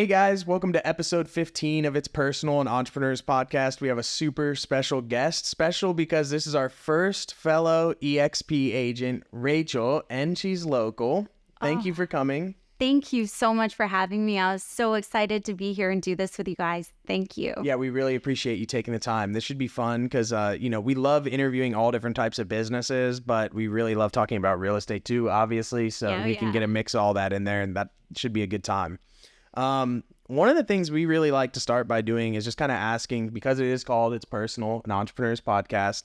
Hey guys, welcome to episode 15 of It's Personal and Entrepreneurs podcast. We have a super special guest. Special because this is our first fellow EXP agent, Rachel, and she's local. Thank you for coming. Thank you so much for having me. I was so excited to be here and do this with you guys. Thank you. Yeah, we really appreciate you taking the time. This should be fun because, we love interviewing all different types of businesses, but we really love talking about real estate too, obviously. So we can get a mix of all that in there, and that should be a good time. One of the things we really like to start by doing is just kind of asking, because it is called It's Personal, an Entrepreneurs podcast,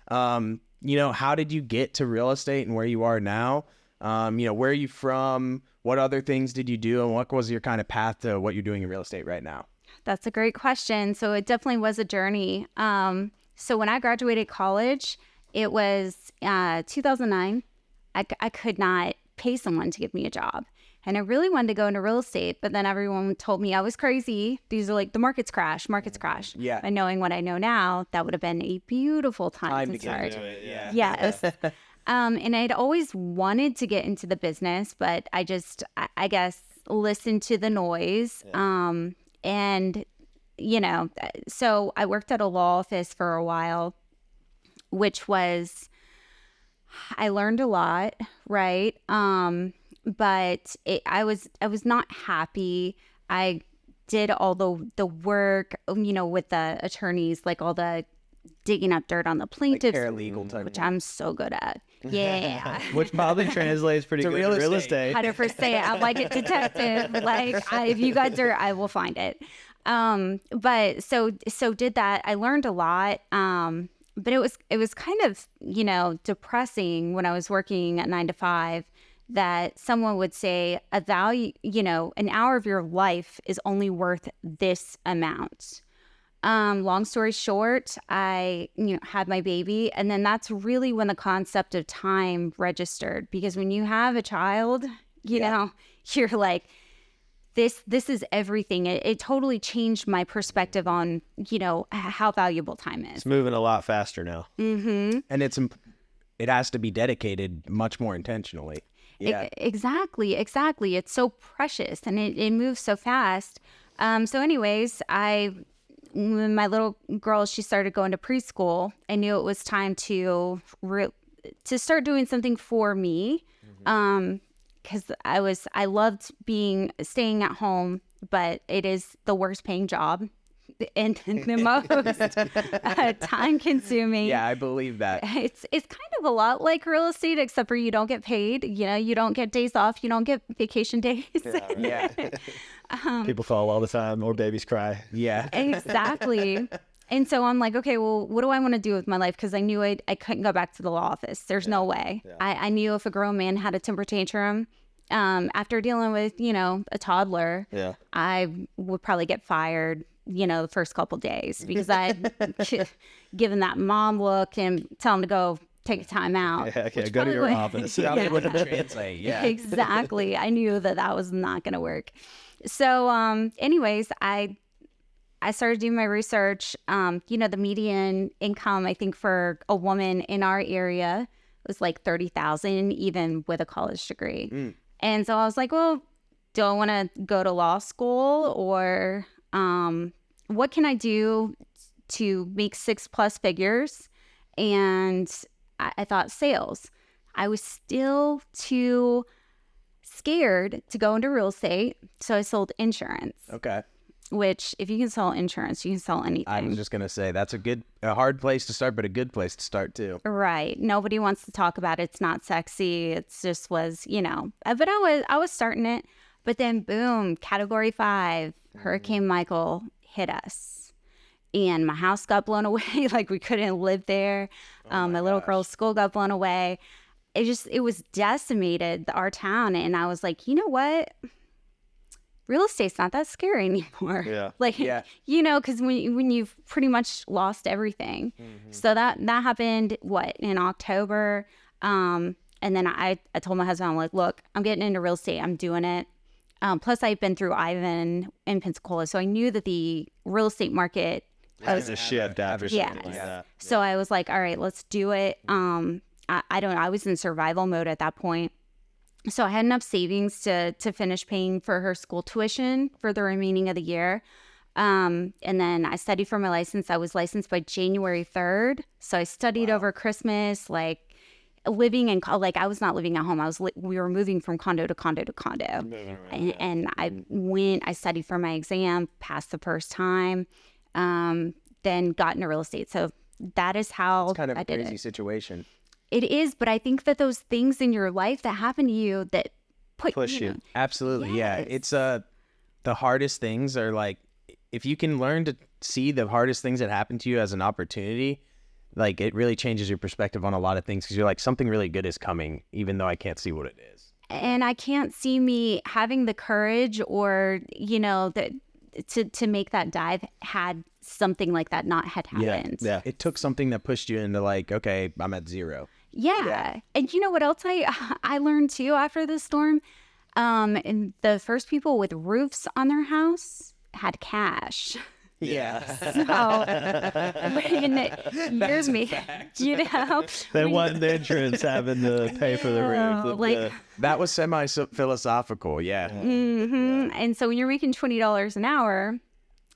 how did you get to real estate and where you are now? Where are you from? What other things did you do? And what was your kind of path to what you're doing in real estate right now? That's a great question. So it definitely was a journey. So when I graduated college, it was 2009. I could not pay someone to give me a job. And I really wanted to go into real estate, but then everyone told me I was crazy. These are like the markets crash. Yeah. And knowing what I know now, that would have been a beautiful time to start. Get into it, yeah. Yes. And I'd always wanted to get into the business, but I guess, listened to the noise. Yeah. So I worked at a law office for a while, which was, I learned a lot, right? But I was not happy. I did all the work, with the attorneys, like all the digging up dirt on the plaintiffs, like paralegal type, which I'm so good at. Yeah, which probably translates pretty good to real estate. 100%. I'm like a detective. If you got dirt, I will find it. But so did that. I learned a lot. But it was kind of depressing when I was working at 9 to 5. That someone would say a value, an hour of your life is only worth this amount. Long story short, I, had my baby, and then that's really when the concept of time registered, because when you have a child, you're like, this is everything. It totally changed my perspective on, how valuable time is. It's moving a lot faster now. Mm-hmm. And it has to be dedicated much more intentionally. Yeah. Exactly. It's so precious and it moves so fast. So anyways, when my little girl, she started going to preschool, I knew it was time to start doing something for me. Because I loved staying at home, but it is the worst paying job and the most time consuming. Yeah, I believe that. It's kind of a lot like real estate, except for you don't get paid. You don't get days off. You don't get vacation days. Yeah. People fall all the time, or babies cry. Yeah. Exactly. And so I'm like, okay, well, what do I want to do with my life? Because I knew I couldn't go back to the law office. There's no way. Yeah. I knew if a grown man had a temper tantrum, after dealing with, a toddler, I would probably get fired, the first couple days, because I'd given that mom look and tell him to go take a time out. Yeah, okay, go to your office. It wouldn't translate. Yeah. Exactly. I knew that was not going to work. So anyways, I started doing my research. The median income, I think, for a woman in our area was like $30,000, even with a college degree. And so I was like, well, do I want to go to law school, or what can I do to make 6+ figures? And I thought sales. I was still too scared to go into real estate, so I sold insurance. Okay. Which, if you can sell insurance, you can sell anything. I'm just gonna say that's a hard place to start, but a good place to start too. Right. Nobody wants to talk about it. It's not sexy. It just was, But I was starting it. But then, boom, Category 5, Hurricane Michael hit us, and my house got blown away. Like, we couldn't live there. My little girl's school got blown away. It was decimated, our town. And I was like, you know what? Real estate's not that scary anymore. Yeah. Because when you've pretty much lost everything. So that happened, in October. And then I told my husband, I'm like, look, I'm getting into real estate. I'm doing it. Plus, I've been through Ivan in Pensacola, so I knew that the real estate market was a shift after something like that. So I was like, all right, let's do it. I was in survival mode at that point. So I had enough savings to finish paying for her school tuition for the remaining of the year. And then I studied for my license. I was licensed by January 3rd. So I studied over Christmas, like living in, like I was not living at home. We were moving from condo to condo to condo. And I studied for my exam, passed the first time, then got into real estate. So that is how it's kind of I a did crazy it. situation. It is, but I think that those things in your life that happen to you that push you. Absolutely. Yeah. Yes. It's the hardest things are like, if you can learn to see the hardest things that happen to you as an opportunity, like it really changes your perspective on a lot of things, because you're like, something really good is coming, even though I can't see what it is. And I can't see me having the courage or, to make that dive had something like that not had happened. Yeah. It took something that pushed you into like, okay, I'm at zero. Yeah. And you know what else I learned too after the storm? And the first people with roofs on their house had cash. Yeah. So, here's me, They want the insurance having to pay for the roof. That was semi-philosophical. Yeah. Mm-hmm. And so when you're making $20 an hour,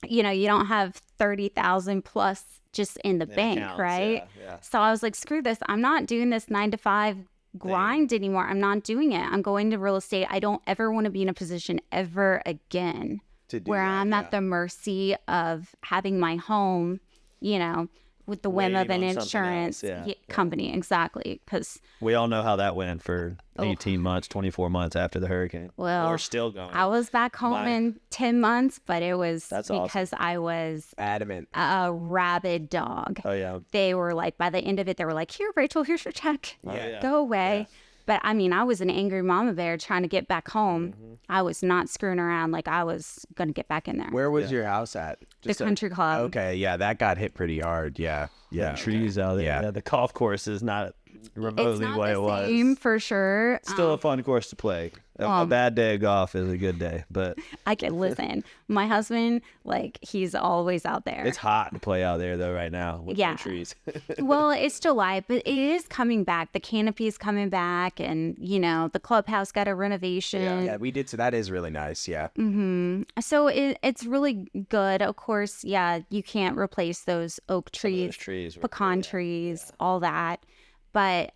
you don't have 30,000 plus just in the bank, accounts, right? yeah. So I was like, screw this. I'm not doing this 9 to 5 grind anymore. I'm not doing it. I'm going to real estate. I don't ever want to be in a position ever again where I'm at the mercy of having my home, with the whim of an insurance company. Exactly. Because we all know how that went for 18 months, 24 months after the hurricane. Well, we're still going. I was back home in 10 months, but it was That's because I was adamant. A rabid dog. Oh, yeah. They were like, by the end of it, they were like, here, Rachel, here's your check. Yeah. Go away. Yeah. But I mean, I was an angry mama bear trying to get back home. Mm-hmm. I was not screwing around. Like I was going to get back in there. Where was your house at? Just the country club. Okay. Yeah. That got hit pretty hard. Yeah. Yeah. Trees out there. Yeah. The golf course is not remotely what it was. Same, for sure. Still a fun course to play. A bad day of golf is a good day, but I can listen. My husband, like, he's always out there. It's hot to play out there though right now with the trees. Well, it's July, but it is coming back. The canopy's coming back, and the clubhouse got a renovation. Yeah, we did. So that is really nice. Yeah. Mm-hmm. So it's really good. Of course, you can't replace those oak trees, pecan trees, all that. But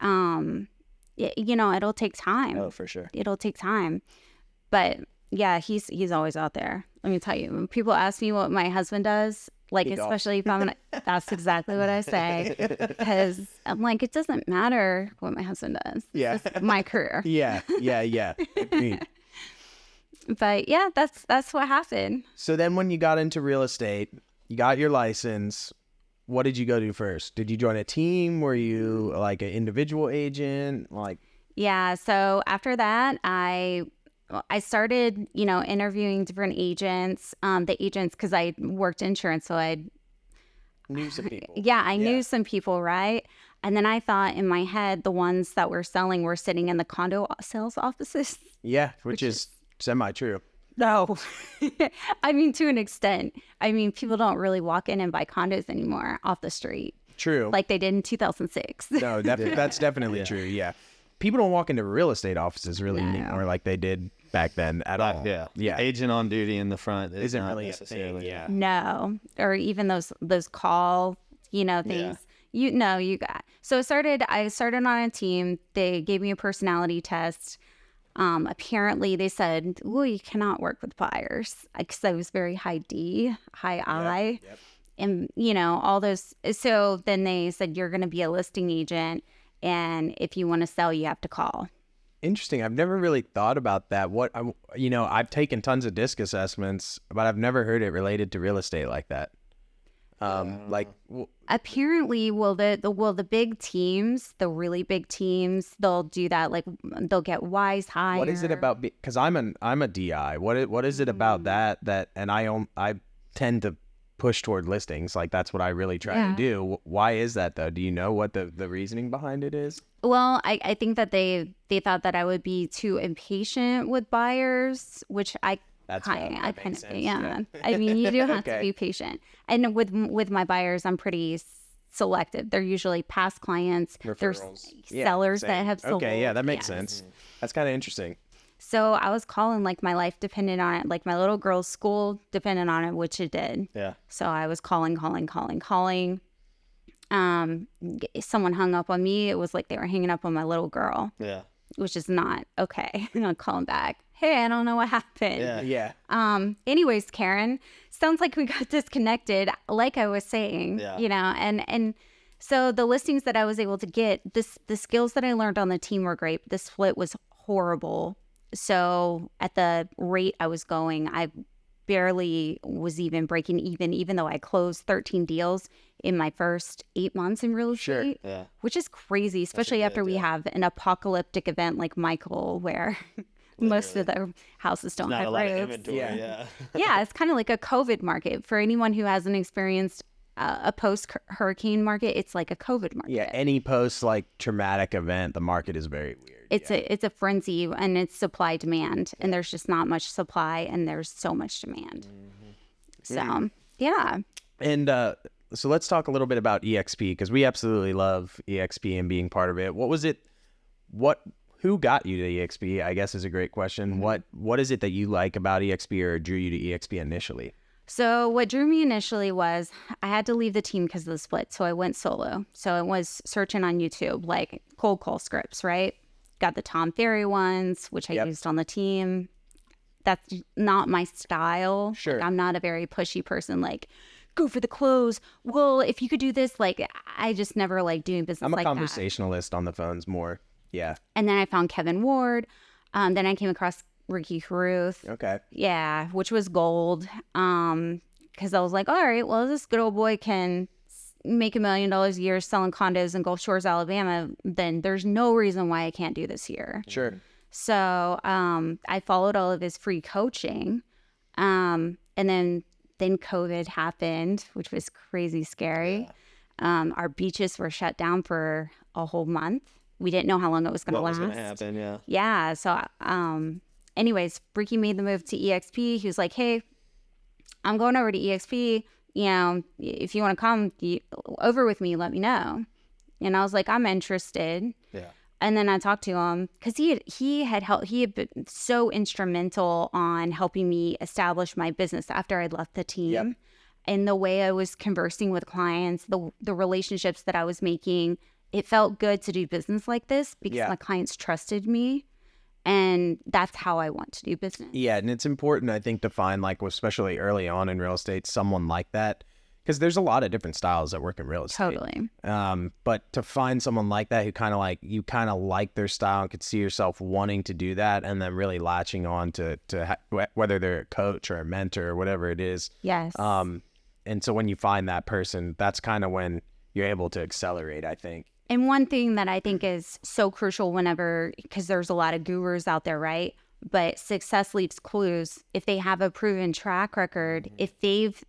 it'll take time. Oh, for sure. It'll take time. But yeah, he's always out there. Let me tell you, when people ask me what my husband does, like especially if I'm that's exactly what I say, because I'm like, it doesn't matter what my husband does. Yeah, it's my career. Yeah. But yeah, that's what happened. So then, when you got into real estate, you got your license. What did you go do first? Did you join a team? Were you like an individual agent? Yeah. So after that, I started, interviewing different agents. The agents, because I worked insurance, so I knew some people. Yeah, I knew some people, right? And then I thought in my head, the ones that were selling were sitting in the condo sales offices. Yeah, which is semi-true. No, I mean, to an extent. I mean, people don't really walk in and buy condos anymore off the street. True. Like they did in 2006. No, that's definitely true. Yeah. People don't walk into real estate offices really anymore like they did back then at all. Yeah. Agent on duty in the front isn't really necessarily a thing. Yeah. No, or even those call, things. Yeah. You got. So I started on a team. They gave me a personality test. Apparently they said, well, you cannot work with buyers, because I was very high D, high I, and all those. So then they said, you're going to be a listing agent, and if you want to sell, you have to call. Interesting. I've never really thought about that. I've taken tons of disc assessments, but I've never heard it related to real estate like that. Apparently, the big teams, the really big teams, they'll do that. Like they'll get Y's higher. What is it about? Because I'm a DI. What is it about that? And I tend to push toward listings. Like that's what I really try to do. Why is that though? Do you know what the reasoning behind it is? Well, I think that they thought that I would be too impatient with buyers, which I kind of, yeah. I mean, you do have to be patient. And with my buyers, I'm pretty selective. They're usually past clients. Referrals. There's sellers that have sold. Okay, yeah, that makes sense. That's kind of interesting. So I was calling like my life depended on it, like my little girl's school depended on it, which it did. Yeah. So I was calling. Someone hung up on me. It was like they were hanging up on my little girl. Yeah. Which is not okay. I'm calling back. Hey, I don't know what happened. Yeah. Anyways, Karen, sounds like we got disconnected, like I was saying, you know, and so the listings that I was able to get, the skills that I learned on the team were great. The split was horrible. So at the rate I was going, I barely was even breaking even though I closed 13 deals in my first 8 months in real estate, which is crazy, especially after we have an apocalyptic event like Michael, where most of the houses don't have roofs. Yeah, it's kind of like a COVID market. For anyone who hasn't experienced a post-hurricane market, it's like a COVID market. Yeah, any post like traumatic event, the market is very weird. It's a frenzy, and it's supply demand, and there's just not much supply, and there's so much demand. So yeah. And so let's talk a little bit about EXP, because we absolutely love EXP and being part of it. What was it? Who got you to EXP? I guess is a great question. What is it that you like about EXP or drew you to EXP initially? So what drew me initially was I had to leave the team because of the split. So I went solo. So I was searching on YouTube, like cold call scripts, right? Got the Tom Ferry ones, which I used on the team. That's not my style. Sure. Like, I'm not a very pushy person, like, go for the close. Well, if you could do this, like, I just never like doing business like that. I'm a conversationalist on the phones more. Yeah. And then I found Kevin Ward. Then I came across Ricky Caruth. Okay. Yeah, which was gold. Because I was like, all right, well, this good old boy can make $1 million a year selling condos in Gulf Shores, Alabama. Then there's no reason why I can't do this here. Sure. So I followed all of his free coaching. And then COVID happened, which was crazy scary. Our beaches were shut down for a whole month. We didn't know how long it was going to last. What was going to happen, yeah. Yeah. So anyways, Ricky made the move to EXP. He was like, hey, I'm going over to EXP. You know, if you want to come over with me, let me know. And I was like, I'm interested. Yeah. And then I talked to him because he had been so instrumental on helping me establish my business after I'd left the team. Yep. And the way I was conversing with clients, the relationships that I was making, it felt good to do business like this because my clients trusted me. And that's how I want to do business. Yeah, and it's important, I think, to find, like, especially early on in real estate, someone like that. Because there's a lot of different styles that work in real estate. Totally. But to find someone like that who kind of like, you kind of like their style and could see yourself wanting to do that and then really latching on to whether they're a coach or a mentor or whatever it is. Yes. And so when you find that person, that's kind of when you're able to accelerate, I think. And one thing that I think is so crucial because there's a lot of gurus out there, right? But success leaves clues. If they have a proven track record, if they've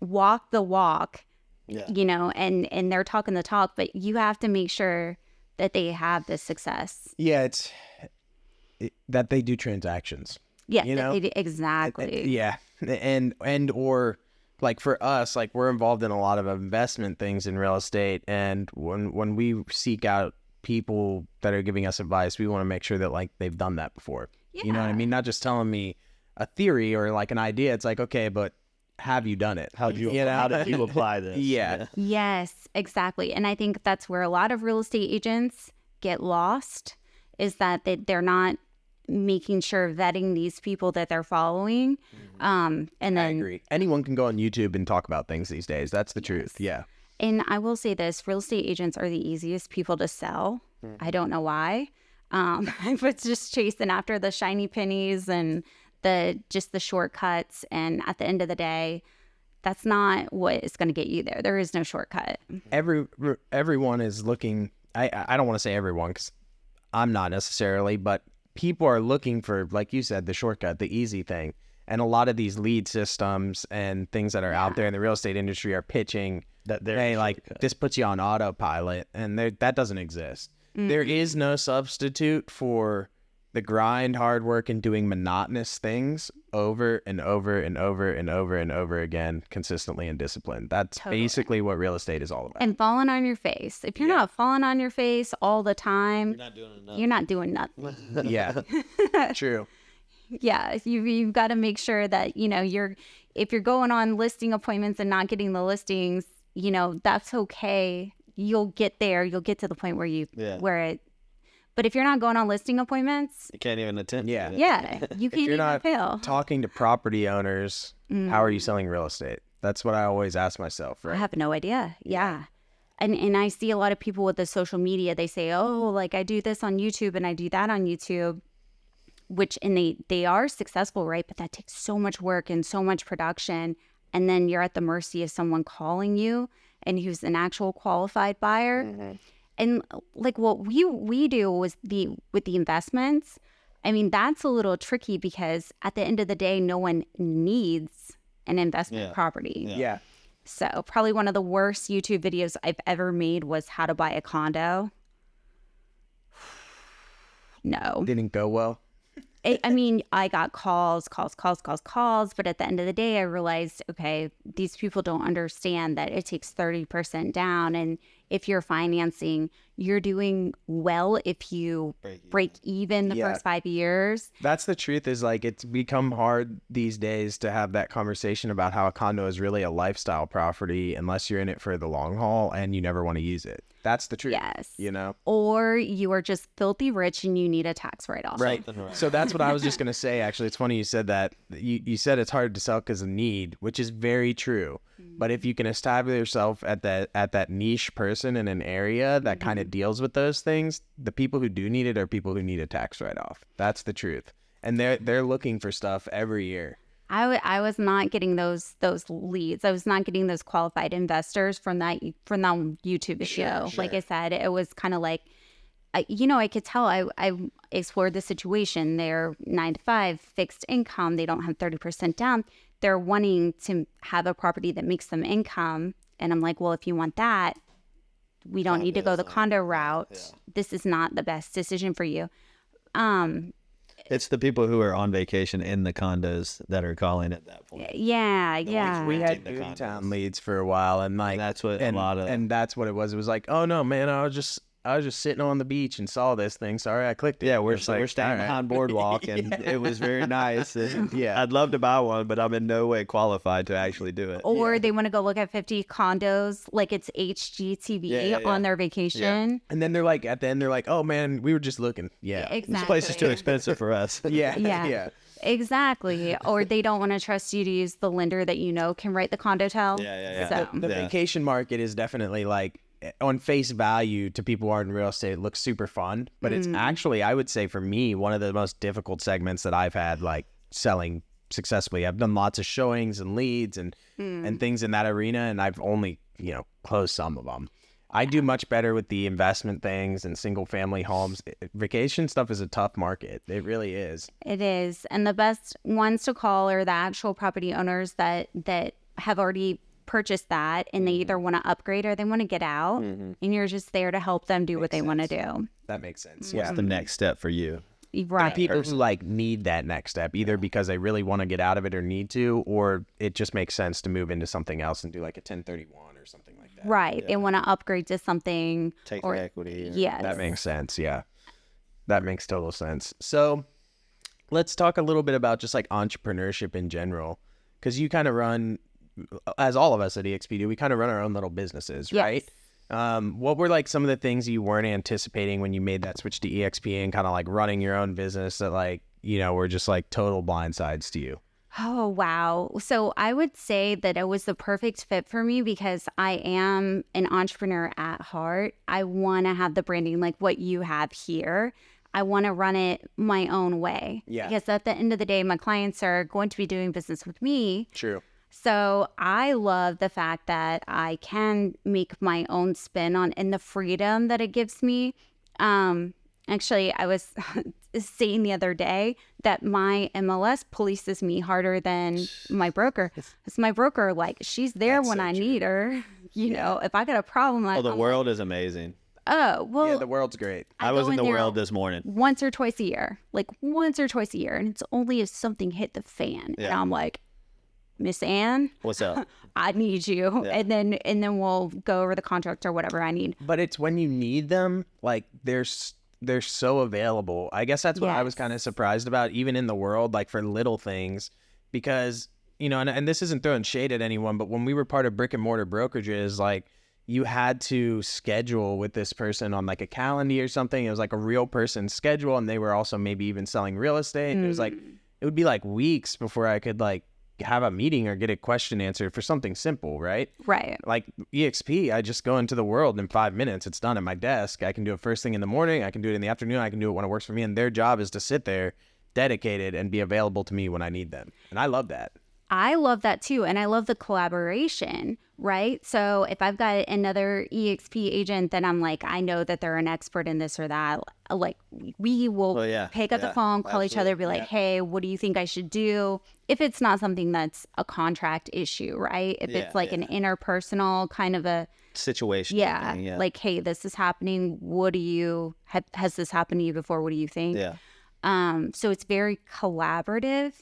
walked the walk, you know, and they're talking the talk, but you have to make sure that they have the success. Yeah, that they do transactions. Yeah, you know? Exactly. Yeah, and or like for us, like we're involved in a lot of investment things in real estate, and when we seek out people that are giving us advice, we want to make sure that like they've done that before. Yeah. You know what I mean? Not just telling me a theory or like an idea. It's like, okay, but have you done it? How did you apply this? Yeah. Yes, exactly. And I think that's where a lot of real estate agents get lost, is that they're not making sure vetting these people that they're following. And then I agree. Anyone can go on YouTube and talk about things these days. That's the truth. Yeah. And I will say this, real estate agents are the easiest people to sell. I don't know why. I was just chasing after the shiny pennies and the shortcuts. And at the end of the day, that's not what is going to get you there. There is no shortcut. Everyone is looking. I don't want to say everyone because I'm not necessarily, but people are looking for, like you said, the shortcut, the easy thing. And a lot of these lead systems and things that are out there in the real estate industry are pitching that hey, like this puts you on autopilot, and that doesn't exist. There is no substitute for the grind, hard work, and doing monotonous things over and over and over and over and over again, consistently and disciplined. That's basically what real estate is all about. And falling on your face. If you're not falling on your face all the time, you're not doing nothing. Yeah, true. Yeah, you've got to make sure that, you know, if you're going on listing appointments and not getting the listings, you know, that's okay. You'll get there. You'll get to the point where but if you're not going on listing appointments, you can't even attend. Yeah, you can't even fail. Talking to property owners, how are you selling real estate? That's what I always ask myself, right? I have no idea. Yeah. And I see a lot of people with the social media, they say, oh, like I do this on YouTube and I do that on YouTube, and they are successful, right? But that takes so much work and so much production. And then you're at the mercy of someone calling you and who's an actual qualified buyer. Mm-hmm. And like what we do with the investments, I mean, that's a little tricky because at the end of the day, no one needs an investment property. Yeah. So probably one of the worst YouTube videos I've ever made was how to buy a condo. No. Didn't go well. I mean, I got calls, but at the end of the day, I realized, okay, these people don't understand that it takes 30% down. And if you're financing, you're doing well if you break even the first 5 years. That's the truth, is like it's become hard these days to have that conversation about how a condo is really a lifestyle property unless you're in it for the long haul and you never want to use it. That's the truth. Yes. You know? Or you are just filthy rich and you need a tax write-off. Right. So that's what I was just going to say, actually. It's funny you said that. You said it's hard to sell because of need, which is very true. But if you can establish yourself at that niche person in an area that kind of deals with those things, the people who do need it are people who need a tax write-off. That's the truth. And they're looking for stuff every year. I was not getting those leads. I was not getting those qualified investors from that YouTube video. Sure. Like I said, it was kind of like, I could tell I explored the situation. They're 9 to 5, fixed income. They don't have 30% down. They're wanting to have a property that makes them income. And I'm like, well, if you want that, we don't need to go the condo route. Yeah. This is not the best decision for you. It's the people who are on vacation in the condos that are calling at that point. Yeah. We had Boomtown leads for a while, and like that's what and that's what it was. It was like, oh no, man, I was just sitting on the beach and saw this thing. Sorry, I clicked it. Yeah, we're standing behind boardwalk, and it was very nice. And I'd love to buy one, but I'm in no way qualified to actually do it. Or they want to go look at 50 condos like it's HGTV on their vacation. Yeah. And then they're like, at the end, they're like, oh man, we were just looking. Yeah, exactly. This place is too expensive for us. Yeah. Exactly. Or they don't want to trust you to use the lender that can write the condo tell. Yeah. So. The vacation market is definitely like, on face value to people who aren't in real estate, it looks super fun, but it's actually, I would say for me, one of the most difficult segments that I've had like selling successfully. I've done lots of showings and leads and things in that arena, and I've only, closed some of them. I do much better with the investment things and single family homes. Vacation stuff is a tough market. It really is. It is. And the best ones to call are the actual property owners that have already purchase that, and they either want to upgrade or they want to get out, and you're just there to help them do what they want to do. That makes sense. What's the next step for you? Right. People who like need that next step, either because they really want to get out of it or need to, or it just makes sense to move into something else and do like a 1031 or something like that. Right. They want to upgrade to something. Take the equity. Yes. That makes sense. Yeah. That makes total sense. So let's talk a little bit about just like entrepreneurship in general, because you kind of run, as all of us at EXP do, we kind of run our own little businesses, right? What were like some of the things you weren't anticipating when you made that switch to EXP and kind of like running your own business that like, were just like total blindsides to you? Oh, wow. So I would say that it was the perfect fit for me because I am an entrepreneur at heart. I want to have the branding like what you have here. I want to run it my own way. Yeah. Because at the end of the day, my clients are going to be doing business with me. True. So I love the fact that I can make my own spin on and the freedom that it gives me. Actually, I was saying the other day that my MLS polices me harder than my broker. It's my broker, like she's there when I need her. You know, if I got a problem, the world is amazing. Oh, well. Yeah, the world's great. I was in the world this morning. Once or twice a year. And it's only if something hit the fan. Yeah. And I'm like, Miss Ann, What's up? I need you. Yeah. And then we'll go over the contract or whatever I need. But it's when you need them, like they're so available. I guess that's what I was kind of surprised about, even in the world, like for little things, because, you know, and this isn't throwing shade at anyone, but when we were part of brick and mortar brokerages, like you had to schedule with this person on like a calendar or something. It was like a real person's schedule. And they were also maybe even selling real estate. It was like, it would be like weeks before I could like have a meeting or get a question answered for something simple, right? Right. Like EXP, I just go into the world in 5 minutes. It's done at my desk. I can do it first thing in the morning. I can do it in the afternoon. I can do it when it works for me. And their job is to sit there dedicated and be available to me when I need them. And I love that. I love that too. And I love the collaboration, right? So if I've got another EXP agent, then I'm like, I know that they're an expert in this or that. Like we will pick up the phone, call each other, be like, hey, what do you think I should do? If it's not something that's a contract issue, right? If it's like an interpersonal kind of a situation. Yeah. Like, hey, this is happening. What do you, has this happened to you before? What do you think? Yeah. So it's very collaborative.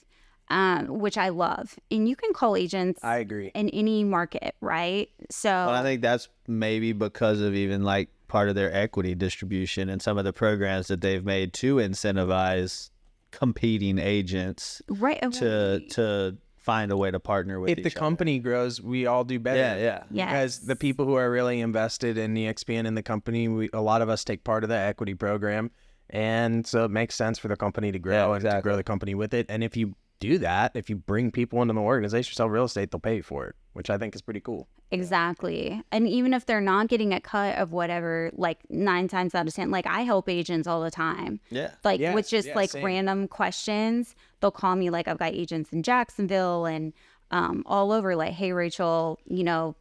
Which I love. And you can call agents I agree in any market, right? So well, I think that's maybe because of even like part of their equity distribution and some of the programs that they've made to incentivize competing agents to find a way to partner with if the company grows, we all do better. Yeah. Because the people who are really invested in EXP and in the company, a lot of us take part of the equity program. And so it makes sense for the company to grow and to grow the company with it. And if you do that, if you bring people into the organization, sell real estate, they'll pay you for it, which I think is pretty cool. Exactly. And even if they're not getting a cut of whatever, like 9 times out of 10, like I help agents all the time. Yeah. Like with just same. random questions, they'll call me. Like I've got agents in Jacksonville and all over, like, hey, Rachel, you know,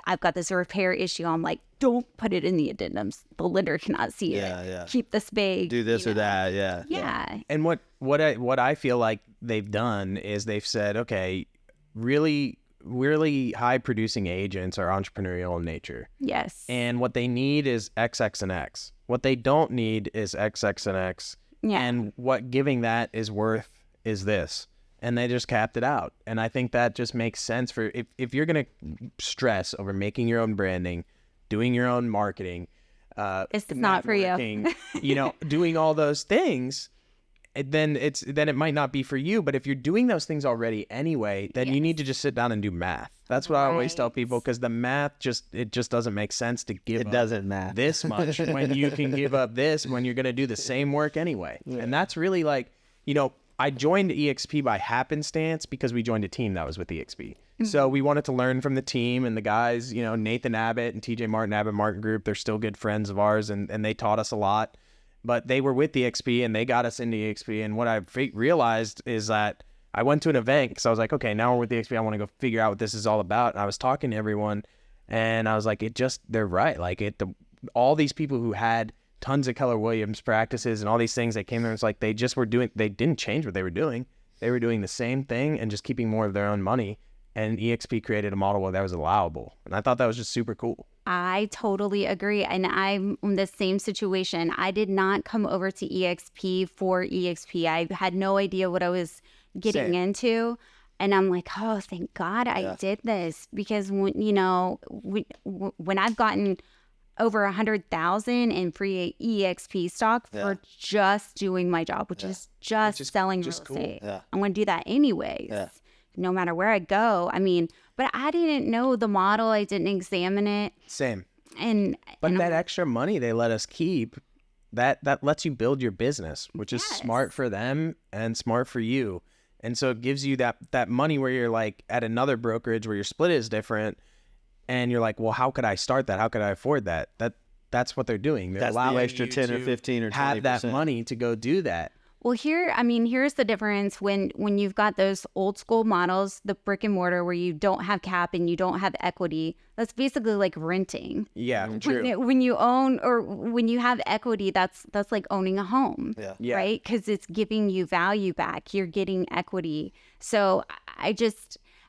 I've got this repair issue. I'm like, don't put it in the addendums. The lender cannot see it. Yeah. Keep this big. Do this or that. Yeah. Yeah. And what I feel like they've done is they've said, okay, really high producing agents are entrepreneurial in nature. Yes. And what they need is X, X, and X. What they don't need is X, X, and X. Yeah. And what giving that is worth is this. And they just capped it out. And I think that just makes sense for if you're going to stress over making your own branding, doing your own marketing, it's not for you. You know, doing all those things, then it might not be for you. But if you're doing those things already anyway, then you need to just sit down and do math. That's what I always tell people, because the math just doesn't make sense to give. It doesn't math this much when you can give up this when you're going to do the same work anyway. Yeah. And that's really like, you know, I joined EXP by happenstance because we joined a team that was with EXP. Mm-hmm. So we wanted to learn from the team and the guys, you know, Nathan Abbott and TJ Martin, Abbott Martin Group. They're still good friends of ours, and they taught us a lot. But they were with EXP and they got us into EXP. And what I realized is that I went to an event because I was like, okay, now we're with EXP. I want to go figure out what this is all about. And I was talking to everyone and I was like, they're right. Like all these people who had tons of Keller Williams practices and all these things that came there, it's like they didn't change what they were doing. They were doing the same thing and just keeping more of their own money. And EXP created a model where that was allowable. And I thought that was just super cool. I totally agree. And I'm in the same situation. I did not come over to EXP for EXP. I had no idea what I was getting into. And I'm like, oh, thank God I did this. Because, when I've gotten over 100,000 in free EXP stock for just doing my job, which is just selling real estate. Yeah. I'm going to do that anyways, no matter where I go. I mean, but I didn't know the model. I didn't examine it. Same. But that extra money they let us keep, that lets you build your business, which is smart for them and smart for you. And so it gives you that money where you're like at another brokerage where your split is different. And you're like, well, how could I start that? How could I afford that? That's what they're doing. They're allowing the extra 10 or 15 or 20%. Have that money to go do that. Well, here's the difference when you've got those old school models, the brick and mortar, where you don't have cap and you don't have equity. That's basically like renting. Yeah, true. When you own or when you have equity, that's like owning a home, right? Because it's giving you value back. You're getting equity. So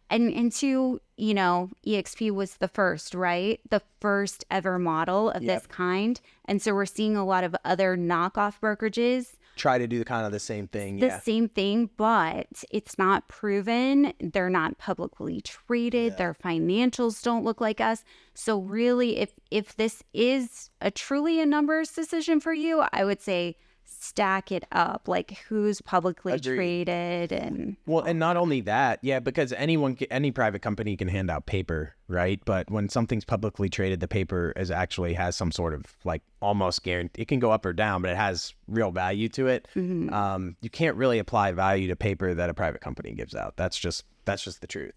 And two, you know, EXP was the first, right? The first ever model of this kind. And so we're seeing a lot of other knockoff brokerages try to do kind of the same thing. The same thing, but it's not proven. They're not publicly traded. Their financials don't look like us. So really, if this is truly a numbers decision for you, I would say stack it up, like who's publicly traded. And well, and not only that, because any private company can hand out paper, right? But when something's publicly traded, the paper actually has some sort of like almost guarantee. It can go up or down, but it has real value to it. You can't really apply value to paper that a private company gives out. That's just the truth.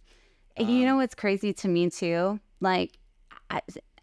And you know what's crazy to me too? Like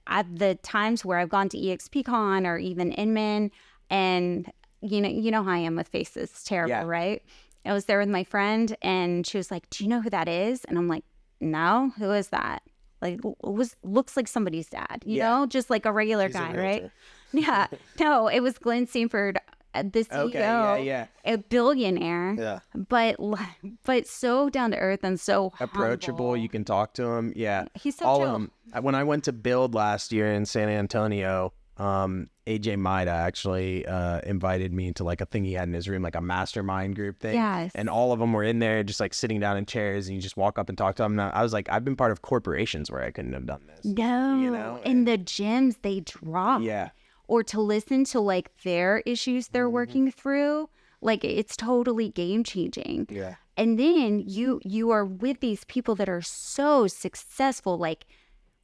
at the times where I've gone to EXPCon or even Inman, and you know how I am with faces. It's terrible, right? I was there with my friend and she was like, "Do you know who that is?" And I'm like, "No, who is that?" Like, looks like somebody's dad, you know, just like a regular guy, right? Yeah. No, it was Glenn Sanford, the CEO, a billionaire, but so down to earth and so approachable. Humble. You can talk to him. Yeah, he's so chill. When I went to Build last year in San Antonio, AJ Maida actually invited me to like a thing he had in his room, like a mastermind group thing. Yes. And all of them were in there just like sitting down in chairs, and you just walk up and talk to them. And I was like, I've been part of corporations where I couldn't have done this. No. You know? And the gems they drop. Yeah. Or to listen to like their issues they're working through. Like it's totally game changing. Yeah. And then you are with these people that are so successful, like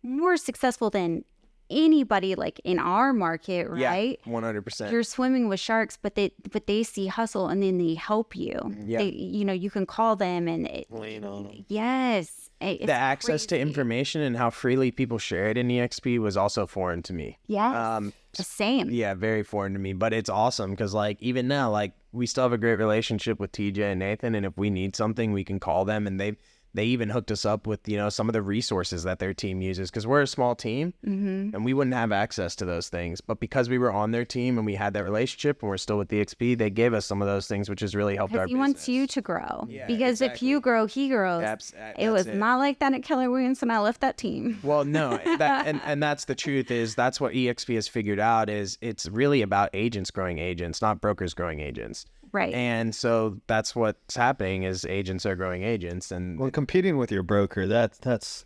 more successful than anybody like in our market, right? Yeah, 100%. You're swimming with sharks, but they see hustle and then they help you. Yeah. You can call them and lean on them. Yes. The access to information and how freely people share it in EXP was also foreign to me. Yes. The same. Yeah, very foreign to me, but it's awesome because like even now, like we still have a great relationship with TJ and Nathan, and if we need something, we can call them, and they even hooked us up with, some of the resources that their team uses, because we're a small team and we wouldn't have access to those things. But because we were on their team and we had that relationship and we're still with DXP, they gave us some of those things, which has really helped our business. He wants you to grow. Yeah, because if you grow, he grows. It was not like that at Keller Williams when I left that team. Well, no, and that's the truth. Is that's what EXP has figured out, is it's really about agents growing agents, not brokers growing agents. Right. And so that's what's happening is agents are growing agents. And well, competing with your broker, that's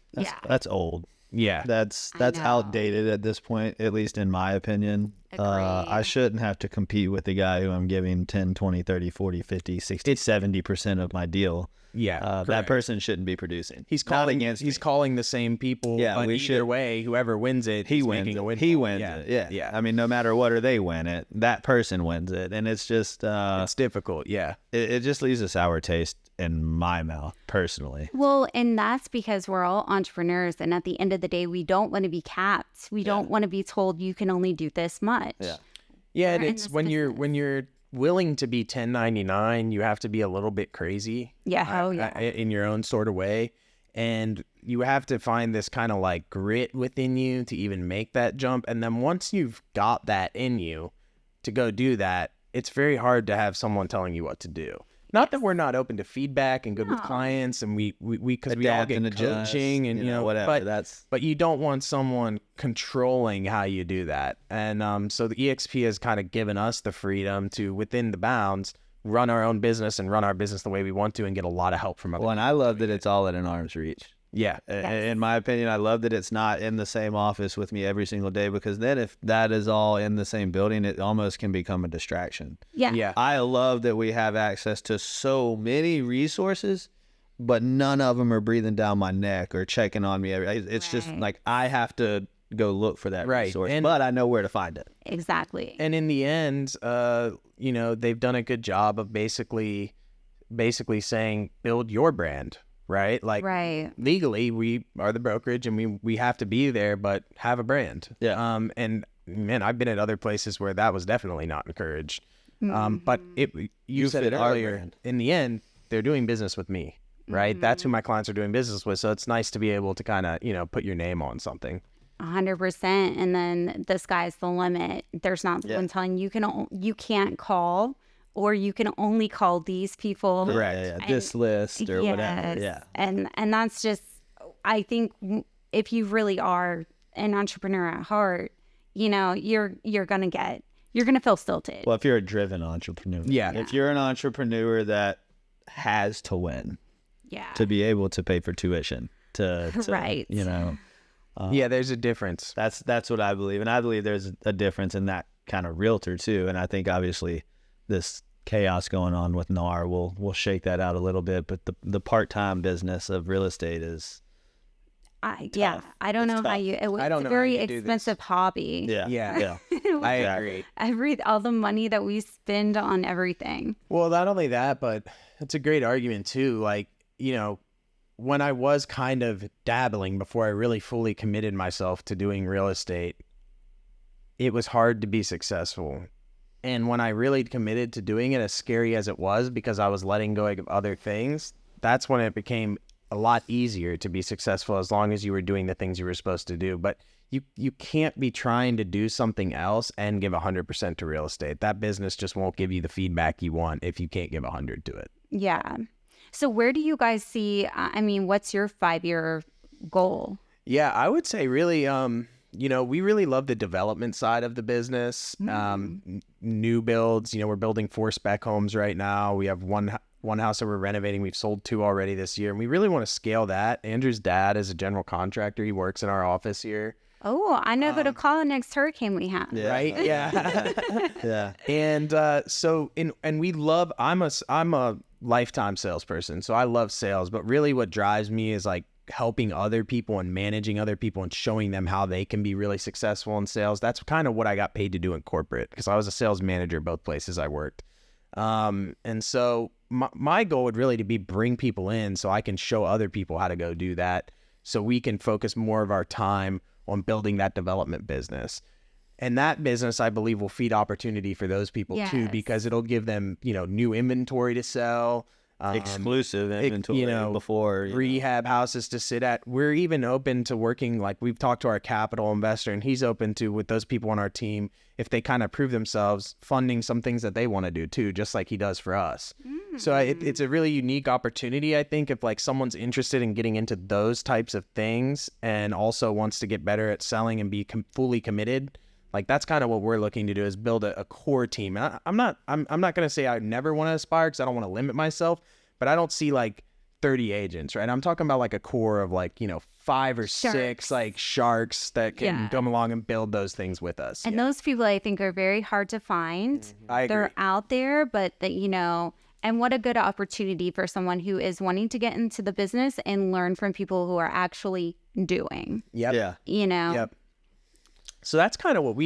old. Yeah. That's outdated at this point, at least in my opinion. I shouldn't have to compete with the guy who I'm giving 10, 20, 30, 40, 50, 60, 70% of my deal. Yeah. That person shouldn't be producing. He's calling the same people. Yeah, but either way, whoever wins it, he wins it. He wins it. Yeah. I mean, no matter what or they win it, that person wins it. And it's just it's difficult. Yeah. It just leaves a sour taste in my mouth personally. Well, and that's because we're all entrepreneurs, and at the end of the day, we don't want to be capped. We don't want to be told you can only do this much. Yeah. And it's when you're willing to be 1099, you have to be a little bit crazy. Yeah. In your own sort of way. And you have to find this kind of like grit within you to even make that jump. And then once you've got that in you to go do that, it's very hard to have someone telling you what to do. Not that we're not open to feedback and good with clients, and we because we all get coaching and whatever. But you don't want someone controlling how you do that. And so the EXP has kind of given us the freedom to, within the bounds, run our own business and run our business the way we want to, and get a lot of help from other. Well, and I love that it's all at an arm's reach. Yeah. In my opinion, I love that it's not in the same office with me every single day, because then if that is all in the same building, it almost can become a distraction. Yeah. I love that we have access to so many resources, but none of them are breathing down my neck or checking on me. It's just like I have to go look for that resource, but I know where to find it. Exactly. And in the end, they've done a good job of basically saying, build your brand. Right? Like legally we are the brokerage and we have to be there, but have a brand. Yeah. And man, I've been at other places where that was definitely not encouraged. But you said it earlier, in the end, they're doing business with me, right? That's who my clients are doing business with. So it's nice to be able to kind of, put your name on something. 100%. And then the sky's the limit. There's not someone telling you you can't call or you can only call these people. Correct. This list or whatever. Yeah. And that's just, I think if you really are an entrepreneur at heart, you know, you're going to feel stilted. Well, if you're a driven entrepreneur. Yeah. If you're an entrepreneur that has to win. Yeah. To be able to pay for tuition. To right. You know. Yeah, there's a difference. That's what I believe. And I believe there's a difference in that kind of realtor too. And I think obviously this chaos going on with NAR will shake that out a little bit. But the part-time business of real estate is I don't know how you. It's a very expensive hobby. Yeah. I agree. All the money that we spend on everything. Well, not only that, but it's a great argument too. Like, you know, when I was kind of dabbling before I really fully committed myself to doing real estate, it was hard to be successful. And when I really committed to doing it, as scary as it was, because I was letting go of other things, that's when it became a lot easier to be successful, as long as you were doing the things you were supposed to do. But you can't be trying to do something else and give 100% to real estate. That business just won't give you the feedback you want if you can't give 100 to it. Yeah. So where do you guys see, what's your 5-year goal? Yeah, I would say really, you know, we really love the development side of the business. New builds, you know, we're building 4 spec homes right now. We have one house that we're renovating. We've sold 2 already this year. And we really want to scale that. Andrew's dad is a general contractor. He works in our office here. Oh, I know who to call the next hurricane we have. Yeah. Right? Yeah. Yeah. And we love, I'm a lifetime salesperson, so I love sales, but really what drives me is like helping other people and managing other people and showing them how they can be really successful in sales. That's kind of what I got paid to do in corporate, because I was a sales manager both places I worked. And so my goal would really to be bring people in so I can show other people how to go do that, so we can focus more of our time on building that development business. And that business, I believe, will feed opportunity for those people too, because it'll give them, you know, new inventory to sell, exclusive inventory, before rehab houses to sit at. We're even open to working, like we've talked to our capital investor, and he's open to, with those people on our team, if they kind of prove themselves, funding some things that they want to do too, just like he does for us. So it's a really unique opportunity, I think, if like someone's interested in getting into those types of things and also wants to get better at selling and be fully committed. Like that's kind of what we're looking to do, is build a core team. And I'm not going to say I never want to aspire, because I don't want to limit myself, but I don't see like 30 agents, right? I'm talking about like a core of like, you know, 5 or 6 like sharks that can come along and build those things with us. And those people I think are very hard to find. They're out there, but that, you know, and what a good opportunity for someone who is wanting to get into the business and learn from people who are actually doing. Yep. Yeah. You know. Yep. So that's kind of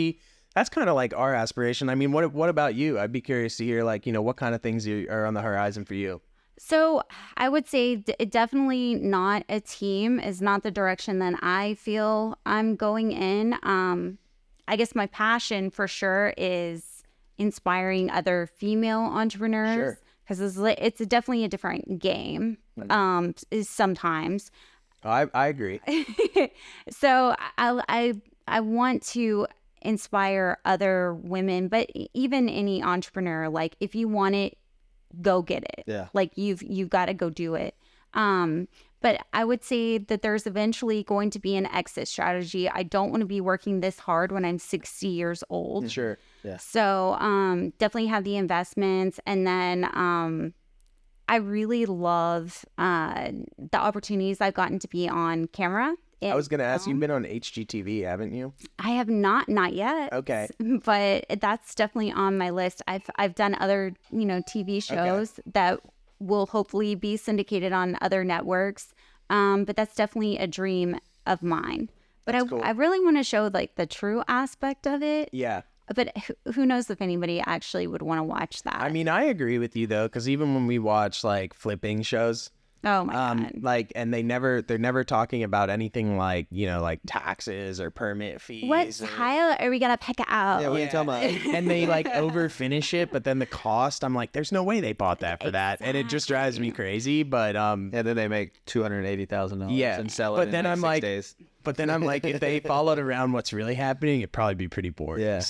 that's kind of like our aspiration. I mean, what about you? I'd be curious to hear, like, you know, what kind of things are on the horizon for you? So I would say definitely not a team is not the direction that I feel I'm going in. I guess my passion for sure is inspiring other female entrepreneurs, because it's definitely a different game sometimes. I agree. So I want to inspire other women, but even any entrepreneur, like if you want it, go get it. Yeah. Like you've got to go do it. But I would say that there's eventually going to be an exit strategy. I don't want to be working this hard when I'm 60 years old. Sure. Yeah. So definitely have the investments. And then I really love the opportunities I've gotten to be on camera. I was going to ask, you've been on HGTV, haven't you? I have not yet. Okay. But that's definitely on my list. I've done other, you know, TV shows that will hopefully be syndicated on other networks. But that's definitely a dream of mine. But I really want to show like the true aspect of it. Yeah. But who knows if anybody actually would want to watch that. I mean, I agree with you though, because even when we watch like flipping shows, oh my God. Like, and they're never talking about anything like, you know, like taxes or permit fees. What tile are we gonna pick out? Yeah, what are you talking about? And they like over finish it, but then the cost, I'm like, there's no way they bought that for that, and it just drives me crazy. But and then they make $280,000 and sell it. But in then like I'm 6 like, days. But then I'm like, if they followed around what's really happening, it'd probably be pretty boring. Yeah.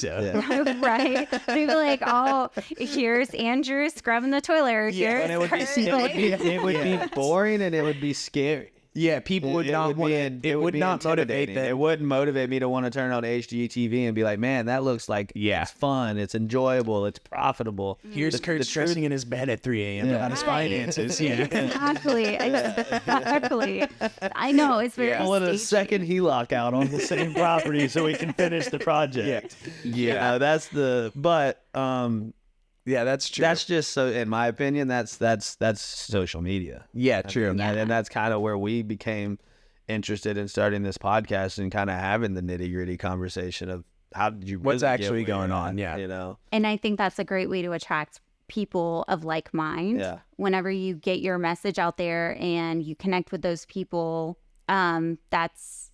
Right. They'd be like, oh, here's Andrew scrubbing the toilet. Yeah, and it would be boring and it would be scary. Yeah, people would not want it would not motivate them. It wouldn't motivate me to want to turn on HGTV and be like, man, that looks like it's fun, it's enjoyable, it's profitable. Here's Kurt stressing in his bed at 3 a.m. about his finances. Yeah. Exactly. I know, it's very pulling a second HELOC out on the same property so we can finish the project. Yeah. That's true. That's just, so in my opinion, that's social media. Yeah, true. And that's kind of where we became interested in starting this podcast and kind of having the nitty-gritty conversation of how did you what's actually going on. And I think that's a great way to attract people of like mind. Whenever you get your message out there and you connect with those people, that's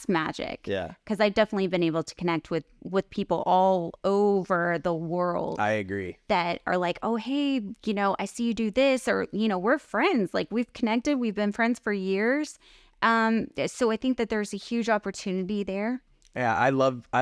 magic. Because I've definitely been able to connect with people all over the world. I agree. That are like, oh, hey, I see you do this, or, we're friends. Like, we've connected. We've been friends for years. So I think that there's a huge opportunity there. Yeah, I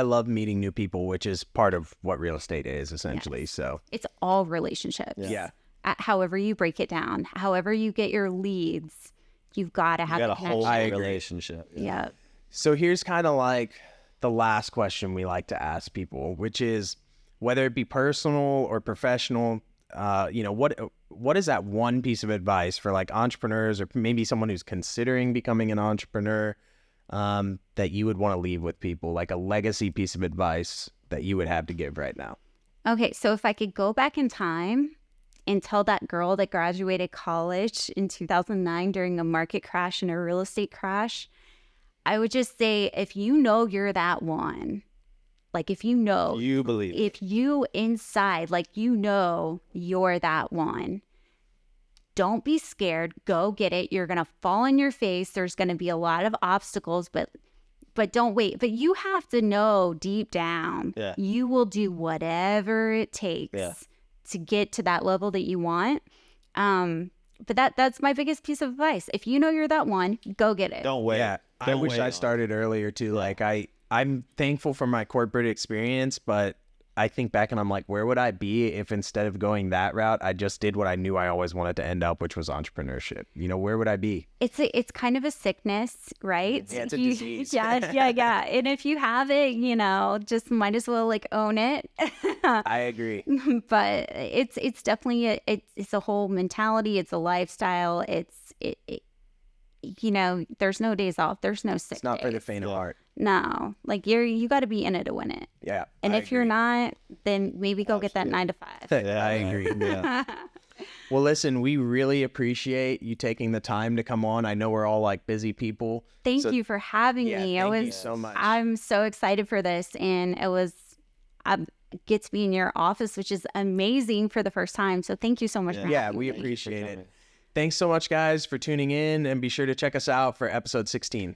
love meeting new people, which is part of what real estate is essentially. So it's all relationships. Yeah. However you break it down, however you get your leads, you've got to have a whole relationship. Yeah. So here's kind of like the last question we like to ask people, which is whether it be personal or professional, what is that one piece of advice for like entrepreneurs or maybe someone who's considering becoming an entrepreneur that you would want to leave with people, like a legacy piece of advice that you would have to give right now? Okay, so if I could go back in time and tell that girl that graduated college in 2009 during a market crash and a real estate crash, I would just say, if you know you're that one, like if you believe, if you inside, like you're that one, don't be scared. Go get it. You're going to fall on your face. There's going to be a lot of obstacles, but don't wait. But you have to know deep down, you will do whatever it takes to get to that level that you want. But that's my biggest piece of advice. If you know you're that one, go get it. Don't wait. Yeah. I wish I started earlier too. Like I'm thankful for my corporate experience, but I think back and I'm like, where would I be if instead of going that route, I just did what I knew I always wanted to end up, which was entrepreneurship? Where would I be? It's kind of a sickness, right? Yeah, it's a disease. Yeah. And if you have it, just might as well like own it. I agree. But it's definitely it's a whole mentality. It's a lifestyle. There's no days off. There's no sick days. It's not for the faint of heart. No, like you got to be in it to win it. Yeah. And if you're not, then maybe go get that 9 to 5. Yeah, I agree. Yeah. Well, listen, we really appreciate you taking the time to come on. I know we're all like busy people. Thank you for having me. Thank you so much. I'm so excited for this, and I get to be in your office, which is amazing for the first time. So thank you so much for having me. Yeah, we appreciate it. Thanks so much, guys, for tuning in, and be sure to check us out for episode 16.